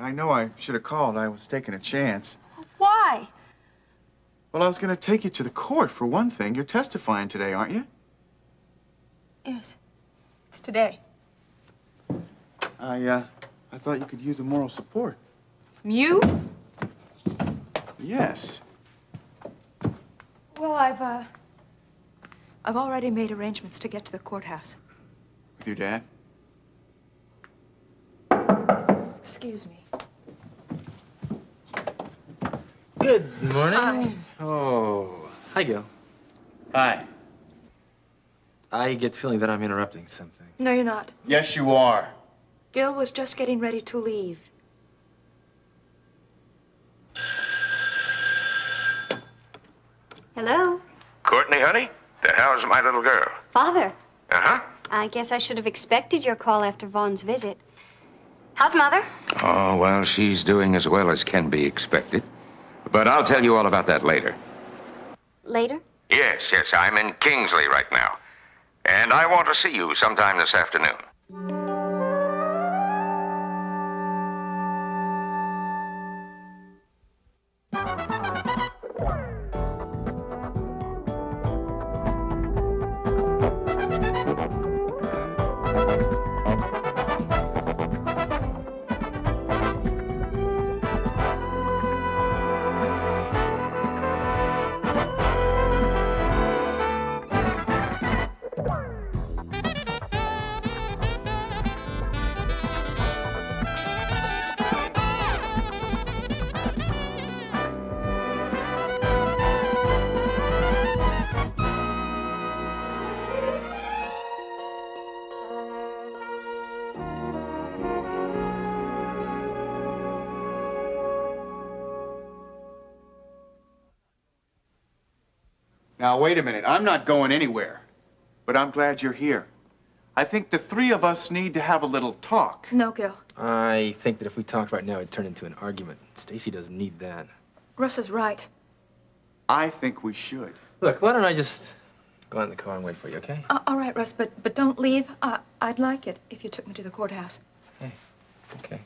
I know I should have called. I was taking a chance. Why? Well, I was going to take you to the court, for one thing. You're testifying today, aren't you? Yes. It's today. I thought you could use a moral support. From you? Yes. Well, I've already made arrangements to get to the courthouse. With your dad? Excuse me. Good morning. Hi. Oh, hi, Gil. Hi. I get the feeling that I'm interrupting something. No, you're not. Yes, you are. Gil was just getting ready to leave. Hello? Courtney, honey? The hell's my little girl? Father. Uh-huh. I guess I should have expected your call after Vaughn's visit. How's Mother? Oh, well, she's doing as well as can be expected. But I'll tell you all about that later. Later? Yes, I'm in Kingsley right now. And I want to see you sometime this afternoon. Now, wait a minute. I'm not going anywhere. But I'm glad you're here. I think the three of us need to have a little talk. No, Gil. I think that if we talked right now, it'd turn into an argument. Stacy doesn't need that. Russ is right. I think we should. Look, why don't I just go out in the car and wait for you, okay? All right, Russ, but don't leave. I'd like it if you took me to the courthouse. Hey, okay.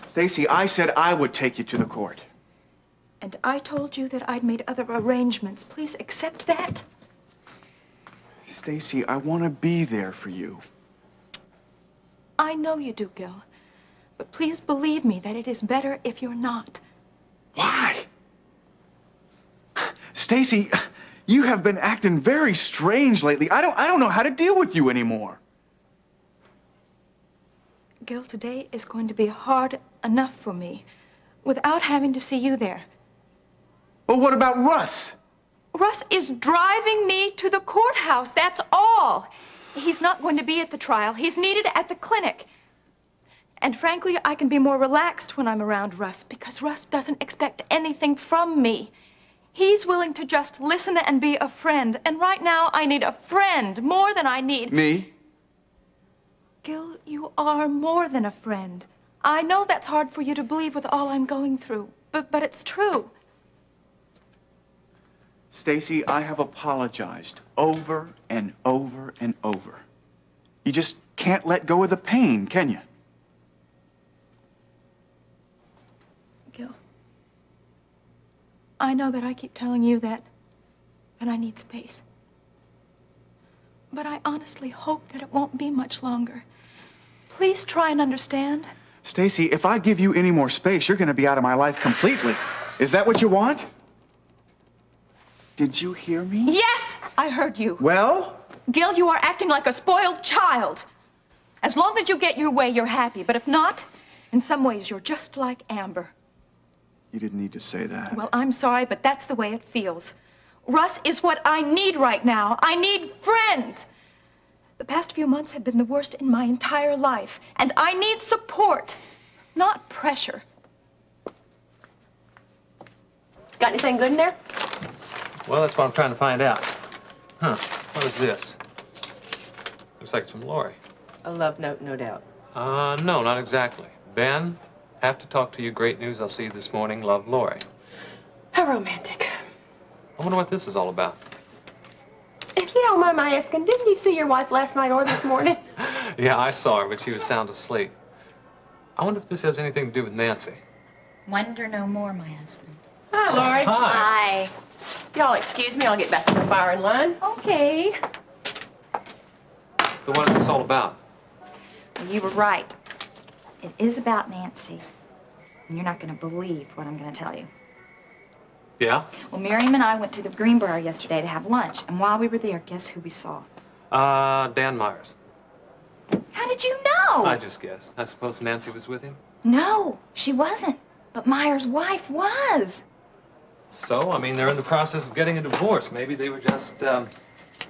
Stacy, I said I would take you to the court. And I told you that I'd made other arrangements. Please accept that. Stacy, I want to be there for you. I know you do, Gil. But please believe me that it is better if you're not. Why? Stacy, you have been acting very strange lately. I don't know how to deal with you anymore. Gil, today is going to be hard enough for me without having to see you there. Well, what about Russ? Russ is driving me to the courthouse, that's all. He's not going to be at the trial. He's needed at the clinic. And frankly, I can be more relaxed when I'm around Russ because Russ doesn't expect anything from me. He's willing to just listen and be a friend. And right now, I need a friend more than I need... Me? Gil, you are more than a friend. I know that's hard for you to believe with all I'm going through, but it's true. Stacy, I have apologized over and over and over. You just can't let go of the pain, can you? Gil, I know that I keep telling you that I need space. But I honestly hope that it won't be much longer. Please try and understand. Stacy, if I give you any more space, you're going to be out of my life completely. Is that what you want? Did you hear me? Yes, I heard you. Well? Gil, you are acting like a spoiled child. As long as you get your way, you're happy. But if not, in some ways, you're just like Amber. You didn't need to say that. Well, I'm sorry, but that's the way it feels. Russ is what I need right now. I need friends. The past few months have been the worst in my entire life, and I need support, not pressure. Got anything good in there? Well, that's what I'm trying to find out. Huh, what is this? Looks like it's from Lori. A love note, no doubt. No, not exactly. Ben, have to talk to you. Great news. I'll see you this morning. Love, Lori. How romantic. I wonder what this is all about. If you don't mind my asking, didn't you see your wife last night or this morning? Yeah, I saw her, but she was sound asleep. I wonder if this has anything to do with Nancy. Wonder no more, my husband. Hi, Lori. Hi. Hi. Y'all excuse me, I'll get back to the firing line. Okay. So what is this all about? Well, you were right. It is about Nancy. And you're not going to believe what I'm going to tell you. Yeah? Well, Miriam and I went to the Greenbrier yesterday to have lunch. And while we were there, guess who we saw? Dan Myers. How did you know? I just guessed. I suppose Nancy was with him? No, she wasn't. But Myers' wife was. So, I mean, they're in the process of getting a divorce. Maybe they were just, I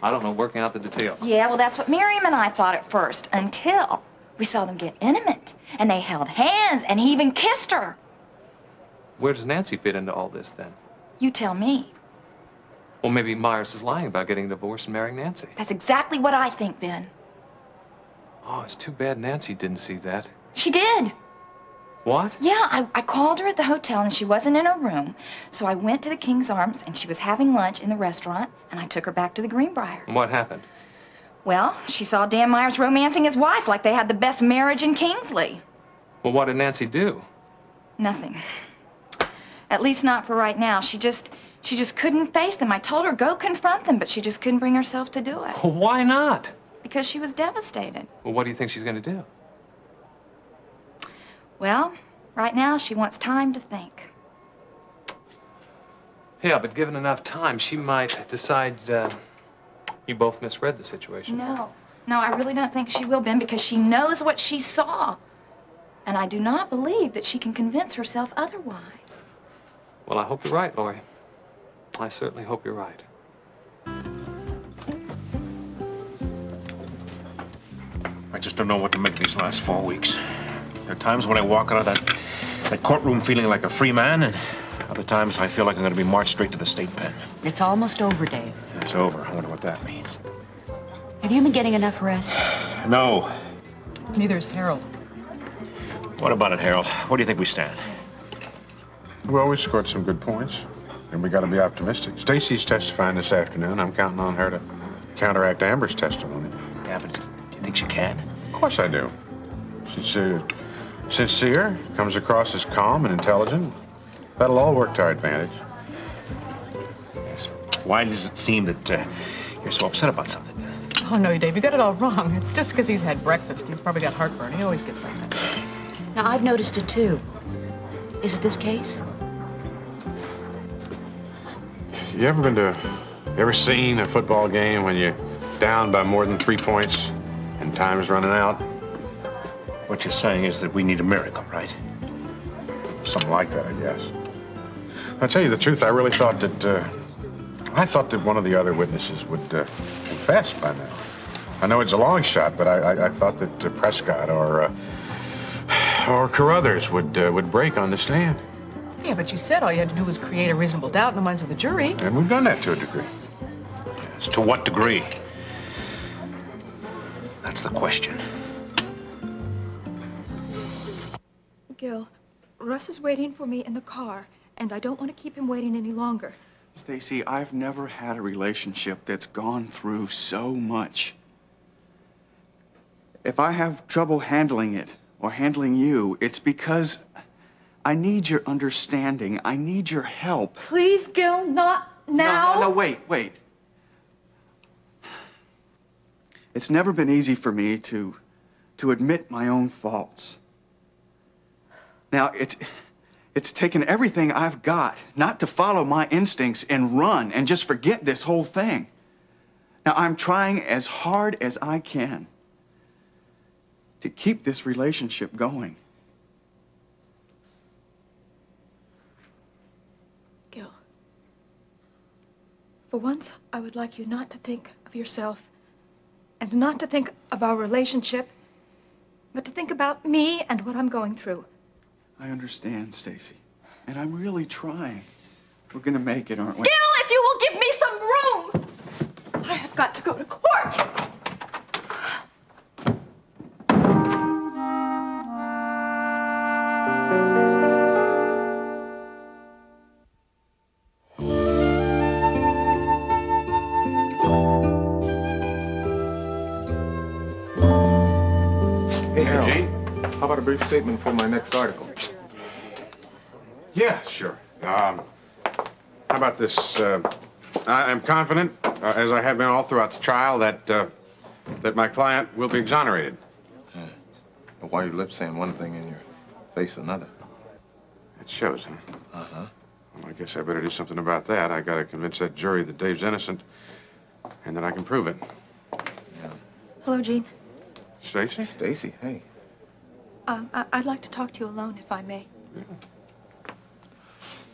don't know, working out the details. Yeah, well, that's what Miriam and I thought at first, until we saw them get intimate. And they held hands, and he even kissed her. Where does Nancy fit into all this, then? You tell me. Well, maybe Myers is lying about getting a divorce and marrying Nancy. That's exactly what I think, Ben. Oh, it's too bad Nancy didn't see that. She did. What? Yeah, I called her at the hotel, and she wasn't in her room. So I went to the King's Arms, and she was having lunch in the restaurant, and I took her back to the Greenbrier. And what happened? Well, she saw Dan Myers romancing his wife like they had the best marriage in Kingsley. Well, what did Nancy do? Nothing. At least not for right now. She just couldn't face them. I told her, go confront them, but she just couldn't bring herself to do it. Well, why not? Because she was devastated. Well, what do you think she's going to do? Well, right now she wants time to think. Yeah, but given enough time, she might decide you both misread the situation. No, I really don't think she will, Ben, because she knows what she saw. And I do not believe that she can convince herself otherwise. Well, I hope you're right, Lori. I certainly hope you're right. I just don't know what to make of these last 4 weeks. There are times when I walk out of that courtroom feeling like a free man, and other times I feel like I'm going to be marched straight to the state pen. It's almost over, Dave. It's over. I wonder what that means. Have you been getting enough rest? No. Neither is Harold. What about it, Harold? Where do you think we stand? Well, we scored some good points, and we got to be optimistic. Stacy's testifying this afternoon. I'm counting on her to counteract Amber's testimony. Yeah, but do you think she can? Of course I do. She's sincere, comes across as calm and intelligent. That'll all work to our advantage. Yes. Why does it seem that you're so upset about something? Oh, no, Dave, you got it all wrong. It's just because he's had breakfast. He's probably got heartburn. He always gets like that. Now, I've noticed it, too. Is it this case? You ever seen a football game when you're down by more than 3 points and time's running out? What you're saying is that we need a miracle, right? Something like that, I guess. I'll tell you the truth, I really thought that one of the other witnesses would confess by now. I know it's a long shot, but I thought that Prescott or Carruthers would break on the stand. Yeah, but you said all you had to do was create a reasonable doubt in the minds of the jury. And we've done that to a degree. Yes, to what degree? That's the question. Gil, Russ is waiting for me in the car, and I don't want to keep him waiting any longer. Stacy, I've never had a relationship that's gone through so much. If I have trouble handling it or handling you, it's because I need your understanding. I need your help. Please, Gil, not now. No, wait. It's never been easy for me to admit my own faults. Now, it's taken everything I've got not to follow my instincts and run and just forget this whole thing. Now, I'm trying as hard as I can to keep this relationship going. Gil, for once, I would like you not to think of yourself and not to think of our relationship, but to think about me and what I'm going through. I understand, Stacy, and I'm really trying. We're gonna make it, aren't we? Gil, if you will give me some room! I have got to go to court. Hey, Harold. How about a brief statement for my next article? Yeah, sure. How about this? I'm confident, as I have been all throughout the trial, that my client will be exonerated. But why are your lips saying one thing and your face another? It shows, huh? Uh-huh. Well, I guess I better do something about that. I gotta convince that jury that Dave's innocent and that I can prove it. Yeah. Hello, Gene. Stacy? Stacy, hey. I'd like to talk to you alone, if I may.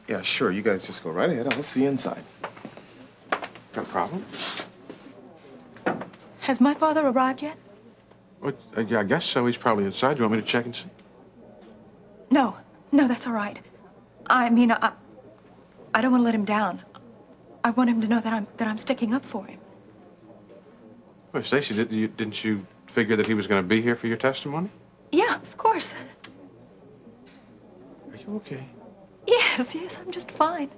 Yeah, sure. You guys just go right ahead. I'll see you inside. Got a problem? Has my father arrived yet? What, yeah, I guess so. He's probably inside. You want me to check and see? No, that's all right. I mean, I don't want to let him down. I want him to know that I'm sticking up for him. Well, Stacy, didn't you figure that he was going to be here for your testimony? Yeah, of course. Are you okay? Yes, I'm just fine.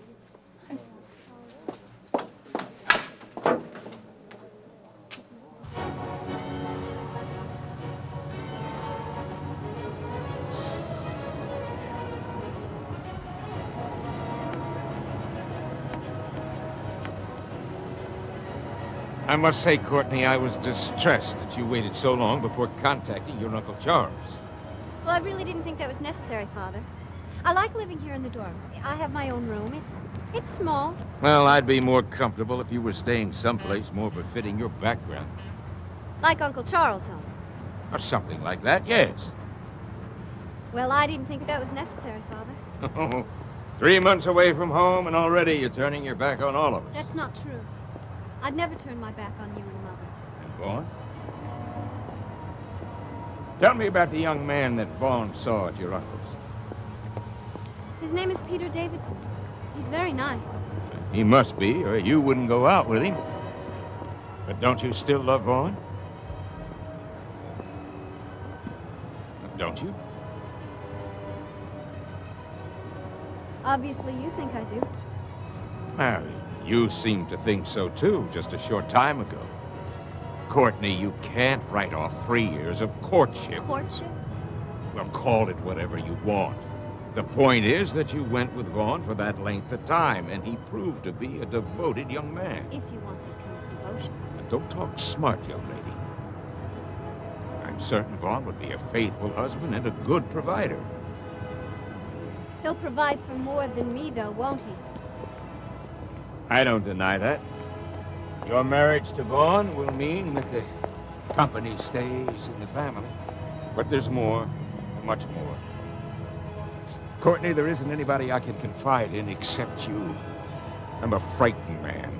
I must say, Courtney, I was distressed that you waited so long before contacting your Uncle Charles. Well, I really didn't think that was necessary, Father. I like living here in the dorms. I have my own room. It's small. Well, I'd be more comfortable if you were staying someplace more befitting your background. Like Uncle Charles' home. Or something like that, yes. Well, I didn't think that was necessary, Father. Oh, 3 months away from home, and already you're turning your back on all of us. That's not true. I'd never turn my back on you and Mother. And Vaughn? Tell me about the young man that Vaughn saw at your uncle's. His name is Peter Davidson. He's very nice. He must be, or you wouldn't go out with him. But don't you still love Vaughn? Don't you? Obviously, you think I do. Well, you seemed to think so too, just a short time ago. Courtney, you can't write off 3 years of courtship. Courtship? Well, call it whatever you want. The point is that you went with Vaughn for that length of time, and he proved to be a devoted young man. If you want that kind of devotion. Now, don't talk smart, young lady. I'm certain Vaughn would be a faithful husband and a good provider. He'll provide for more than me, though, won't he? I don't deny that. Your marriage to Vaughn will mean that the company stays in the family. But there's more, much more. Courtney, there isn't anybody I can confide in except you. I'm a frightened man.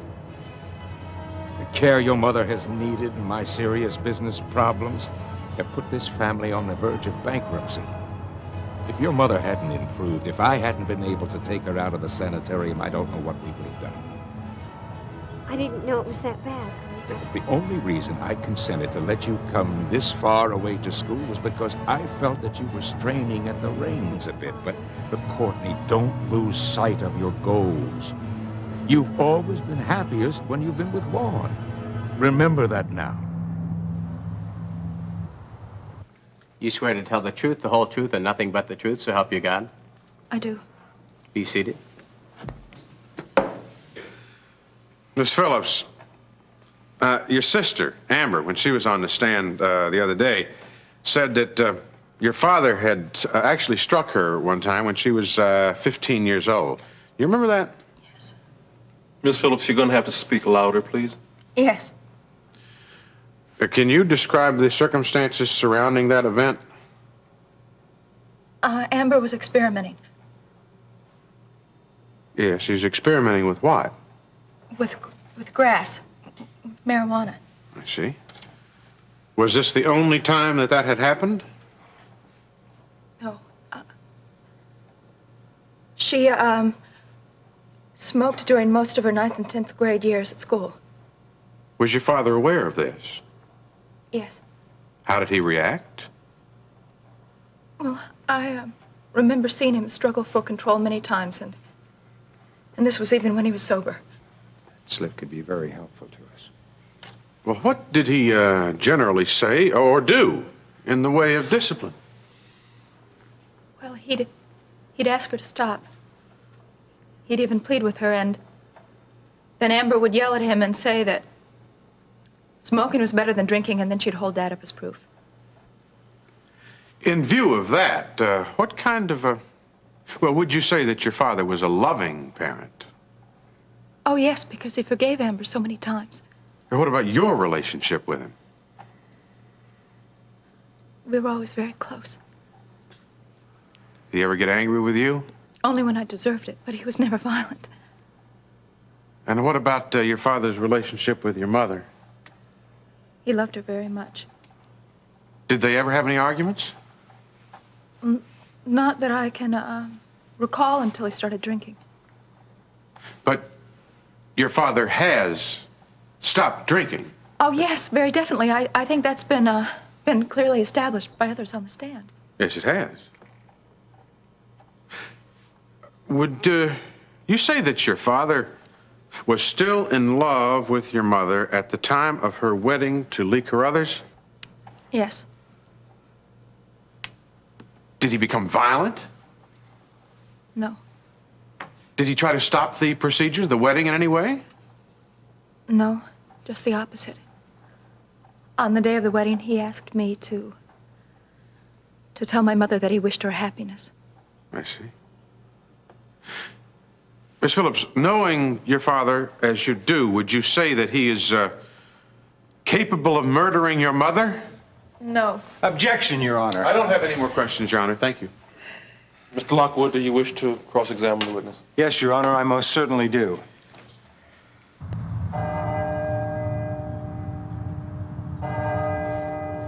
The care your mother has needed and my serious business problems have put this family on the verge of bankruptcy. If your mother hadn't improved, if I hadn't been able to take her out of the sanitarium, I don't know what we would have done. I didn't know it was that bad. The only reason I consented to let you come this far away to school was because I felt that you were straining at the reins a bit. But Courtney, don't lose sight of your goals. You've always been happiest when you've been with Vaughn. Remember that now. You swear to tell the truth, the whole truth, and nothing but the truth, so help you God? I do. Be seated. Miss Phillips, your sister, Amber, when she was on the stand the other day, said that your father had actually struck her one time when she was 15 years old. You remember that? Yes. Miss Phillips, you're going to have to speak louder, please. Yes. Can you describe the circumstances surrounding that event? Amber was experimenting Yeah, she's experimenting with what? with grass, with marijuana. I see. Was this the only time that had happened? No. She, smoked during most of her 9th and 10th grade years at school. Was your father aware of this? Yes. How did he react? Well, I remember seeing him struggle for control many times, and this was even when he was sober. Slip could be very helpful to us. Well, what did he generally say or do in the way of discipline? Well, he'd ask her to stop. He'd even plead with her, and then Amber would yell at him and say that smoking was better than drinking, and then she'd hold that up as proof. In view of that, what kind of a... Well, would you say that your father was a loving parent? Oh, yes, because he forgave Amber so many times. And what about your relationship with him? We were always very close. Did he ever get angry with you? Only when I deserved it, but he was never violent. And what about your father's relationship with your mother? He loved her very much. Did they ever have any arguments? Not that I can recall until he started drinking. But your father has stopped drinking. Oh, yes, very definitely. I think that's been clearly established by others on the stand. Yes, it has. Would you say that your father was still in love with your mother at the time of her wedding to Lee Carruthers? Yes. Did he become violent? No. Did he try to stop the procedure, the wedding in any way? No, just the opposite. On the day of the wedding, he asked me to tell my mother that he wished her happiness. I see. Miss Phillips, knowing your father as you do, would you say that he is capable of murdering your mother? No. Objection, Your Honor. I don't have any more questions, Your Honor. Thank you. Mr. Lockwood, do you wish to cross-examine the witness? Yes, Your Honor, I most certainly do.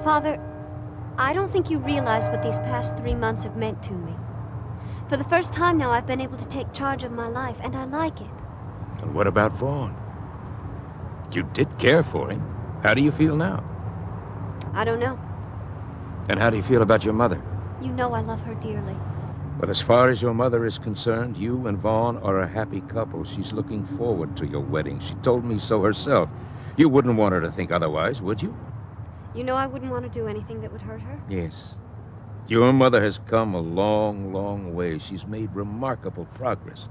Father, I don't think you realize what these past 3 months have meant to me. For the first time now, I've been able to take charge of my life, and I like it. And what about Vaughn? You did care for him. How do you feel now? I don't know. And how do you feel about your mother? You know I love her dearly. But as far as your mother is concerned, you and Vaughn are a happy couple. She's looking forward to your wedding. She told me so herself. You wouldn't want her to think otherwise, would you? You know I wouldn't want to do anything that would hurt her. Yes. Your mother has come a long, long way. She's made remarkable progress.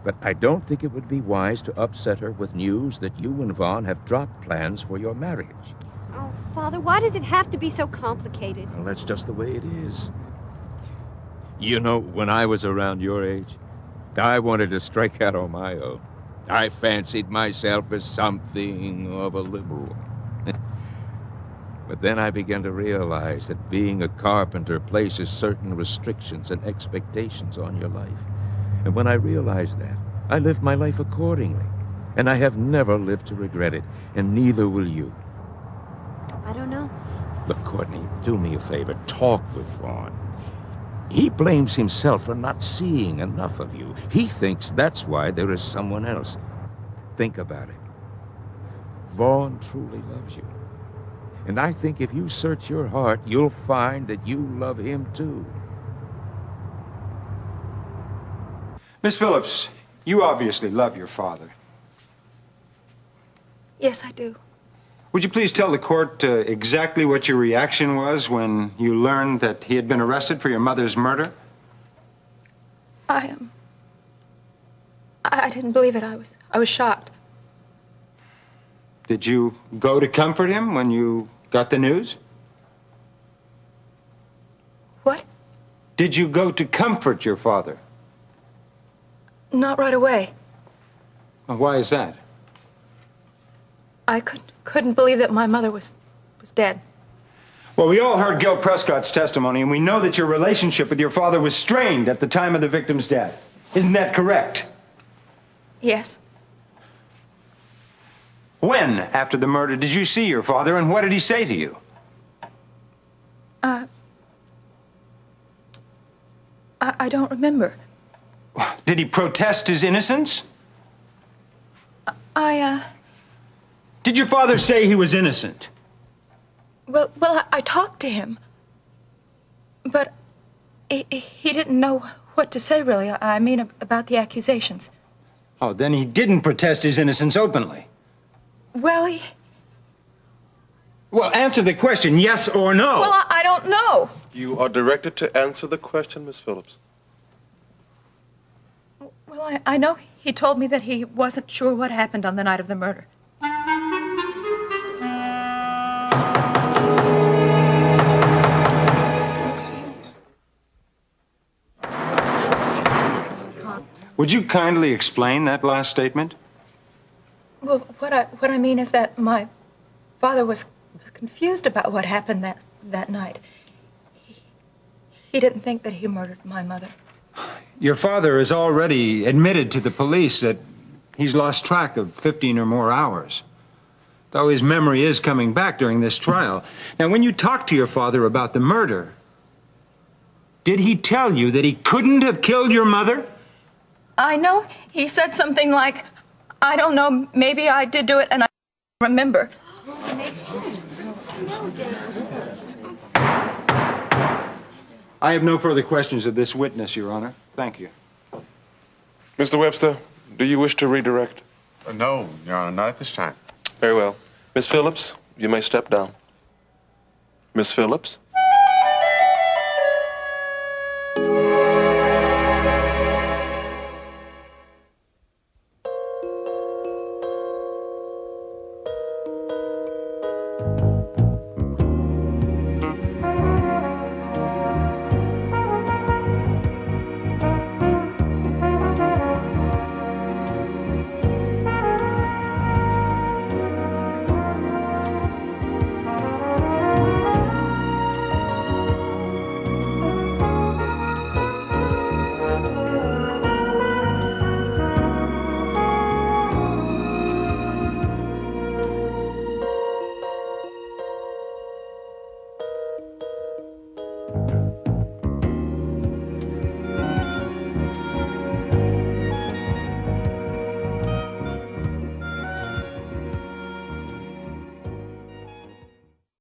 But I don't think it would be wise to upset her with news that you and Vaughn have dropped plans for your marriage. Oh, Father, why does it have to be so complicated? Well, that's just the way it is. You know, when I was around your age, I wanted to strike out on my own. I fancied myself as something of a liberal. But then I began to realize that being a carpenter places certain restrictions and expectations on your life. And when I realized that, I lived my life accordingly. And I have never lived to regret it, and neither will you. I don't know. Look, Courtney, do me a favor. Talk with Vaughn. He blames himself for not seeing enough of you. He thinks that's why there is someone else. Think about it. Vaughn truly loves you. And I think if you search your heart, you'll find that you love him too. Miss Phillips, you obviously love your father. Yes, I do. Would you please tell the court exactly what your reaction was when you learned that he had been arrested for your mother's murder? I didn't believe it. I was shocked. Did you go to comfort him when you got the news? What? Did you go to comfort your father? Not right away. Well, why is that? I couldn't believe that my mother was dead. Well, we all heard Gil Prescott's testimony, and we know that your relationship with your father was strained at the time of the victim's death. Isn't that correct? Yes. When, after the murder, did you see your father, and what did he say to you? I don't remember. Did he protest his innocence? Did your father say he was innocent? Well, I talked to him. But he didn't know what to say, really. I mean, about the accusations. Oh, then he didn't protest his innocence openly. Well, Well, answer the question, yes or no. Well, I don't know. You are directed to answer the question, Miss Phillips. Well, I know he told me that he wasn't sure what happened on the night of the murder. Would you kindly explain that last statement? Well, what I mean is that my father was confused about what happened that night. He didn't think that he murdered my mother. Your father has already admitted to the police that he's lost track of 15 or more hours, though his memory is coming back during this trial. Now, when you talked to your father about the murder, did he tell you that he couldn't have killed your mother? I know he said something like, I don't know, maybe I did do it and I don't remember. Oh, it makes sense. No, Dad. I have no further questions of this witness, Your Honor. Thank you. Mr. Webster, do you wish to redirect? No, Your Honor, not at this time. Very well. Miss Phillips, you may step down. Miss Phillips?